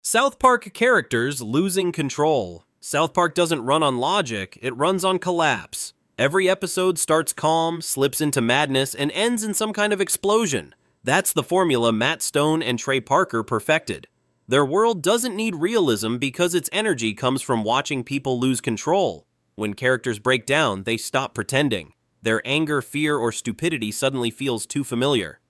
South Park characters losing control. South Park doesn't run on logic, it runs on collapse. Every episode starts calm, slips into madness, and ends in some kind of explosion. That's the formula Matt Stone and Trey Parker perfected. Their world doesn't need realism because its energy comes from watching people lose control. When characters break down, they stop pretending. Their anger, fear, or stupidity suddenly feels too familiar.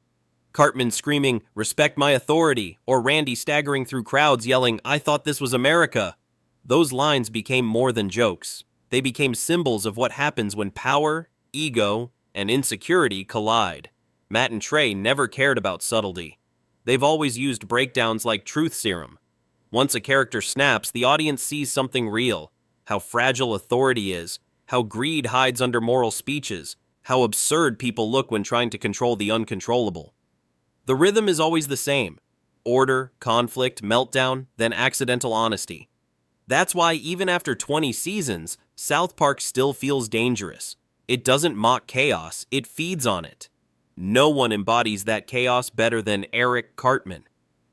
Cartman screaming, "Respect my authority," or Randy staggering through crowds yelling, "I thought this was America." Those lines became more than jokes. They became symbols of what happens when power, ego, and insecurity collide. Matt and Trey never cared about subtlety. They've always used breakdowns like truth serum. Once a character snaps, the audience sees something real. How fragile authority is, how greed hides under moral speeches, how absurd people look when trying to control the uncontrollable. The rhythm is always the same: order, conflict, meltdown, then accidental honesty. That's why even after 20 seasons, South Park still feels dangerous. It doesn't mock chaos, it feeds on it. No one embodies that chaos better than Eric Cartman.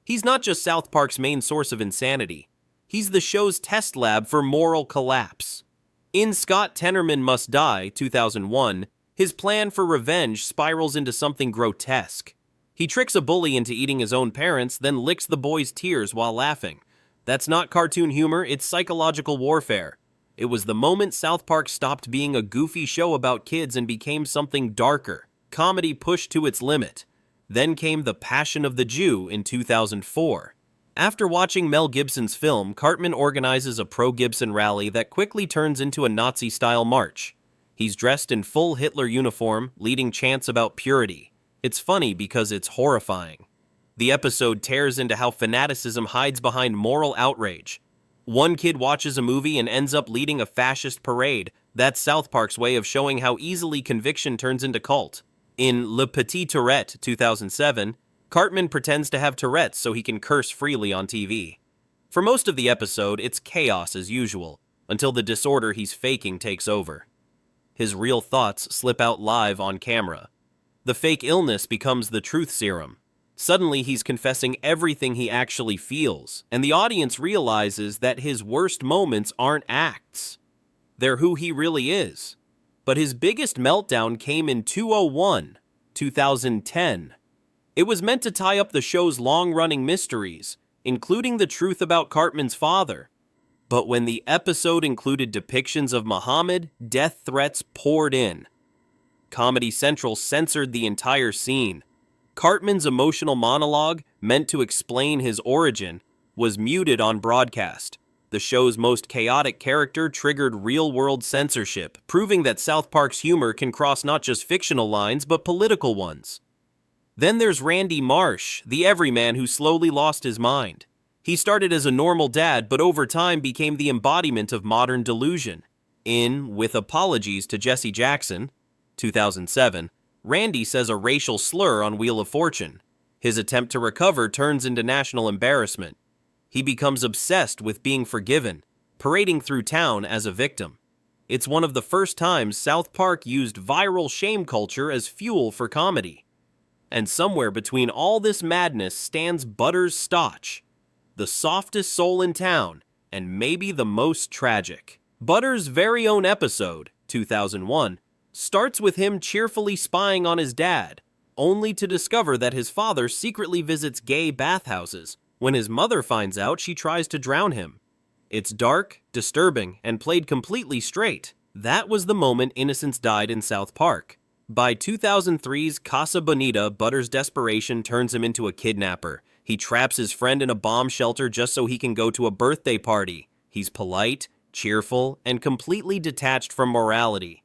He's not just South Park's main source of insanity. He's the show's test lab for moral collapse. In Scott Tenorman Must Die, 2001, his plan for revenge spirals into something grotesque. He tricks a bully into eating his own parents, then licks the boy's tears while laughing. That's not cartoon humor, it's psychological warfare. It was the moment South Park stopped being a goofy show about kids and became something darker. Comedy pushed to its limit. Then came The Passion of the Jew in 2004. After watching Mel Gibson's film, Cartman organizes a pro-Gibson rally that quickly turns into a Nazi-style march. He's dressed in full Hitler uniform, leading chants about purity. It's funny because it's horrifying. The episode tears into how fanaticism hides behind moral outrage. One kid watches a movie and ends up leading a fascist parade. That's South Park's way of showing how easily conviction turns into cult. In Le Petit Tourette, 2007, Cartman pretends to have Tourette's so he can curse freely on TV. For most of the episode, it's chaos as usual, until the disorder he's faking takes over. His real thoughts slip out live on camera. The fake illness becomes the truth serum. Suddenly, he's confessing everything he actually feels, and the audience realizes that his worst moments aren't acts. They're who he really is. But his biggest meltdown came in 2010. It was meant to tie up the show's long-running mysteries, including the truth about Cartman's father. But when the episode included depictions of Muhammad, death threats poured in. Comedy Central censored the entire scene. Cartman's emotional monologue, meant to explain his origin, was muted on broadcast. The show's most chaotic character triggered real-world censorship, proving that South Park's humor can cross not just fictional lines, but political ones. Then there's Randy Marsh, the everyman who slowly lost his mind. He started as a normal dad, but over time became the embodiment of modern delusion. In With Apologies to Jesse Jackson, 2007, Randy says a racial slur on Wheel of Fortune. His attempt to recover turns into national embarrassment. He becomes obsessed with being forgiven, parading through town as a victim. It's one of the first times South Park used viral shame culture as fuel for comedy. And somewhere between all this madness stands Butters Stotch, the softest soul in town, and maybe the most tragic. Butters' very own episode, 2001, starts with him cheerfully spying on his dad, only to discover that his father secretly visits gay bathhouses. When his mother finds out, she tries to drown him. It's dark, disturbing, and played completely straight. That was the moment innocence died in South Park. By 2003's Casa Bonita, Butters' desperation turns him into a kidnapper. He traps his friend in a bomb shelter just so he can go to a birthday party. He's polite, cheerful, and completely detached from morality.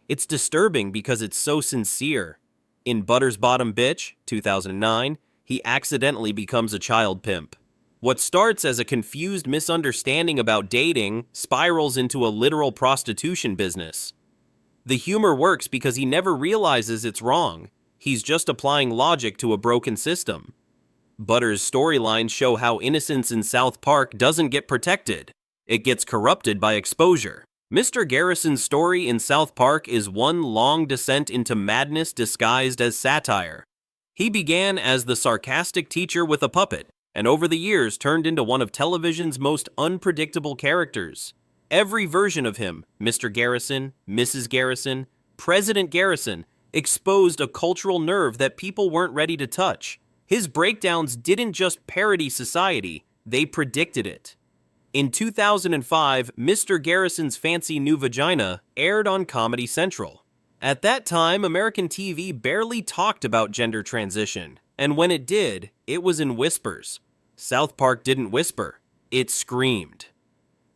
It's disturbing because it's so sincere. In Butters' Bottom Bitch, 2009, he accidentally becomes a child pimp. What starts as a confused misunderstanding about dating spirals into a literal prostitution business. The humor works because he never realizes it's wrong. He's just applying logic to a broken system. Butters' storylines show how innocence in South Park doesn't get protected. It gets corrupted by exposure. Mr. Garrison's story in South Park is one long descent into madness disguised as satire. He began as the sarcastic teacher with a puppet, and over the years turned into one of television's most unpredictable characters. Every version of him, Mr. Garrison, Mrs. Garrison, President Garrison, exposed a cultural nerve that people weren't ready to touch. His breakdowns didn't just parody society, they predicted it. In 2005, Mr. Garrison's Fancy New Vagina aired on Comedy Central. At that time, American TV barely talked about gender transition, and when it did, it was in whispers. South Park didn't whisper, it screamed.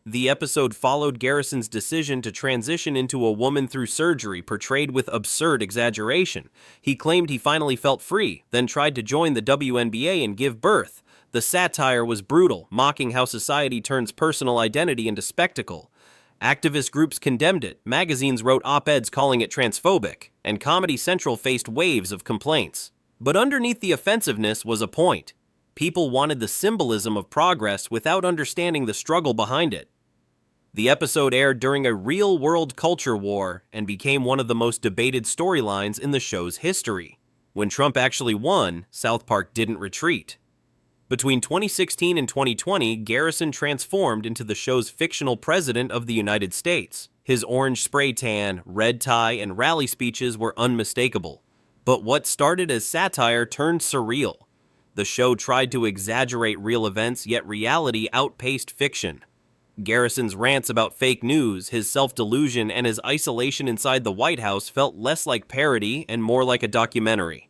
The episode followed Garrison's decision to transition into a woman through surgery portrayed with absurd exaggeration. He claimed he finally felt free, then tried to join the WNBA and give birth. The satire was brutal, mocking how society turns personal identity into spectacle. Activist groups condemned it, magazines wrote op-eds calling it transphobic, and Comedy Central faced waves of complaints. But underneath the offensiveness was a point. People wanted the symbolism of progress without understanding the struggle behind it. The episode aired during a real-world culture war and became one of the most debated storylines in the show's history. When Trump actually won, South Park didn't retreat. Between 2016 and 2020, Garrison transformed into the show's fictional president of the United States. His orange spray tan, red tie, and rally speeches were unmistakable. But what started as satire turned surreal. The show tried to exaggerate real events, yet reality outpaced fiction. Garrison's rants about fake news, his self-delusion, and his isolation inside the White House felt less like parody and more like a documentary.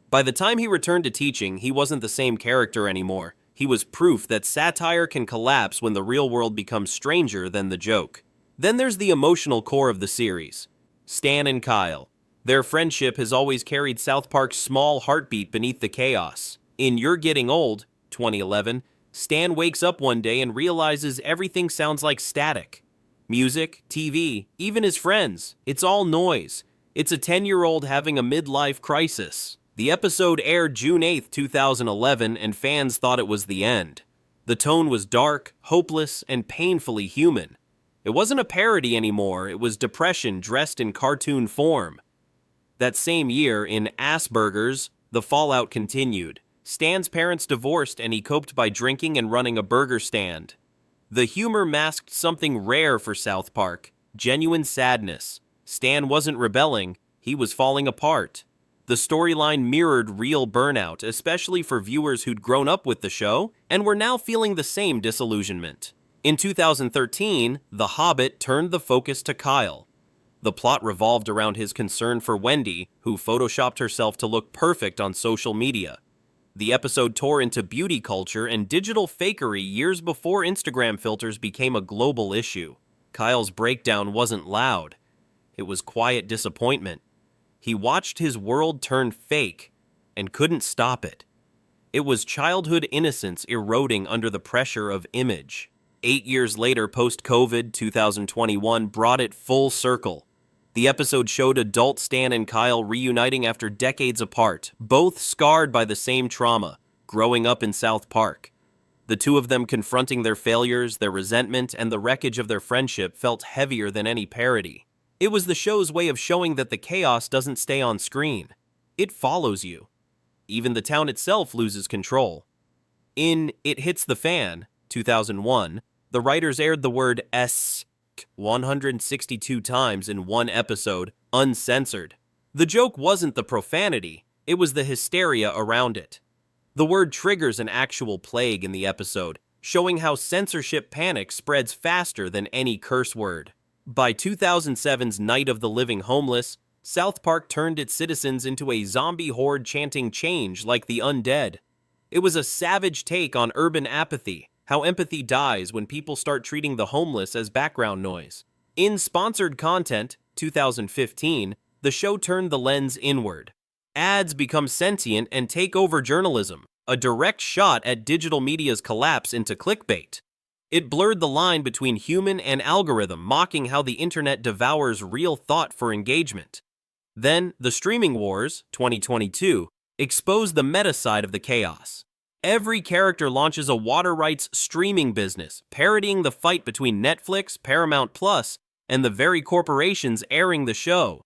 By the time he returned to teaching, he wasn't the same character anymore. He was proof that satire can collapse when the real world becomes stranger than the joke. Then there's the emotional core of the series. Stan and Kyle. Their friendship has always carried South Park's small heartbeat beneath the chaos. In You're Getting Old, 2011, Stan wakes up one day and realizes everything sounds like static. Music, TV, even his friends. It's all noise. It's a 10-year-old having a midlife crisis. The episode aired June 8, 2011, and fans thought it was the end. The tone was dark, hopeless, and painfully human. It wasn't a parody anymore, it was depression dressed in cartoon form. That same year, in Asperger's, the fallout continued. Stan's parents divorced and he coped by drinking and running a burger stand. The humor masked something rare for South Park, genuine sadness. Stan wasn't rebelling, he was falling apart. The storyline mirrored real burnout, especially for viewers who'd grown up with the show and were now feeling the same disillusionment. In 2013, The Hobbit turned the focus to Kyle. The plot revolved around his concern for Wendy, who photoshopped herself to look perfect on social media. The episode tore into beauty culture and digital fakery years before Instagram filters became a global issue. Kyle's breakdown wasn't loud. It was quiet disappointment. He watched his world turn fake and couldn't stop it. It was childhood innocence eroding under the pressure of image. 8 years later, post-COVID, 2021 brought it full circle. The episode showed adult Stan and Kyle reuniting after decades apart, both scarred by the same trauma, growing up in South Park. The two of them confronting their failures, their resentment, and the wreckage of their friendship felt heavier than any parody. It was the show's way of showing that the chaos doesn't stay on screen. It follows you. Even the town itself loses control. In It Hits the Fan, 2001, the writers aired the word S 162 times in one episode, uncensored. The joke wasn't the profanity, it was the hysteria around it. The word triggers an actual plague in the episode, showing how censorship panic spreads faster than any curse word. By 2007's Night of the Living Homeless, South Park turned its citizens into a zombie horde chanting change like the undead. It was a savage take on urban apathy, how empathy dies when people start treating the homeless as background noise. In Sponsored Content, 2015, the show turned the lens inward. Ads become sentient and take over journalism, a direct shot at digital media's collapse into clickbait. It blurred the line between human and algorithm, mocking how the internet devours real thought for engagement. Then, The Streaming Wars, 2022, exposed the meta side of the chaos. Every character launches a water rights streaming business, parodying the fight between Netflix, Paramount Plus, and the very corporations airing the show.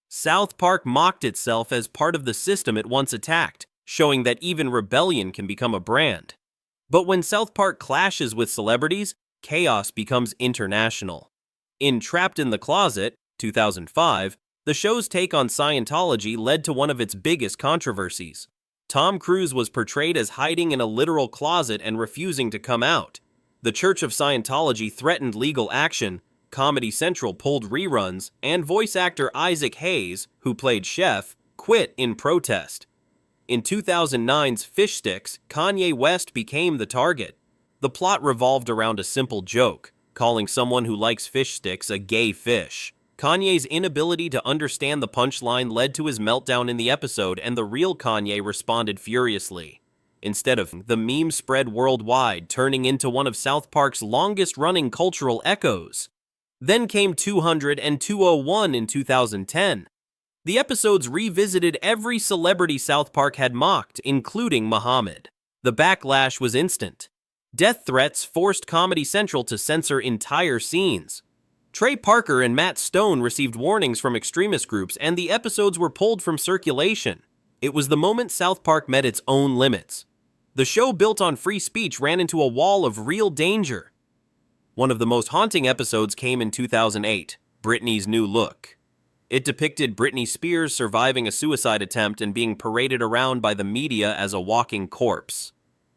South Park mocked itself as part of the system it once attacked, showing that even rebellion can become a brand. But when South Park clashes with celebrities, chaos becomes international. In Trapped in the Closet, 2005, the show's take on Scientology led to one of its biggest controversies. Tom Cruise was portrayed as hiding in a literal closet and refusing to come out. The Church of Scientology threatened legal action, Comedy Central pulled reruns, and voice actor Isaac Hayes, who played Chef, quit in protest. In 2009's Fish Sticks, Kanye West became the target. The plot revolved around a simple joke, calling someone who likes fish sticks a gay fish. Kanye's inability to understand the punchline led to his meltdown in the episode, and the real Kanye responded furiously. Instead of the meme spread worldwide, turning into one of South Park's longest-running cultural echoes. Then came 200 and 201 in 2010. The episodes revisited every celebrity South Park had mocked, including Muhammad. The backlash was instant. Death threats forced Comedy Central to censor entire scenes. Trey Parker and Matt Stone received warnings from extremist groups, and the episodes were pulled from circulation. It was the moment South Park met its own limits. The show built on free speech ran into a wall of real danger. One of the most haunting episodes came in 2008, Britney's New Look. It depicted Britney Spears surviving a suicide attempt and being paraded around by the media as a walking corpse.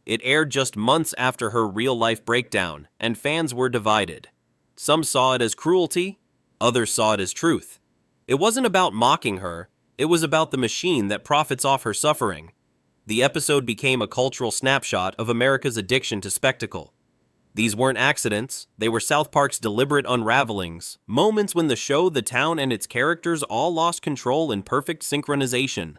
It aired just months after her real-life breakdown, and fans were divided. Some saw it as cruelty, others saw it as truth. It wasn't about mocking her, it was about the machine that profits off her suffering. The episode became a cultural snapshot of America's addiction to spectacle. These weren't accidents, they were South Park's deliberate unravelings, moments when the show, the town, and its characters all lost control in perfect synchronization.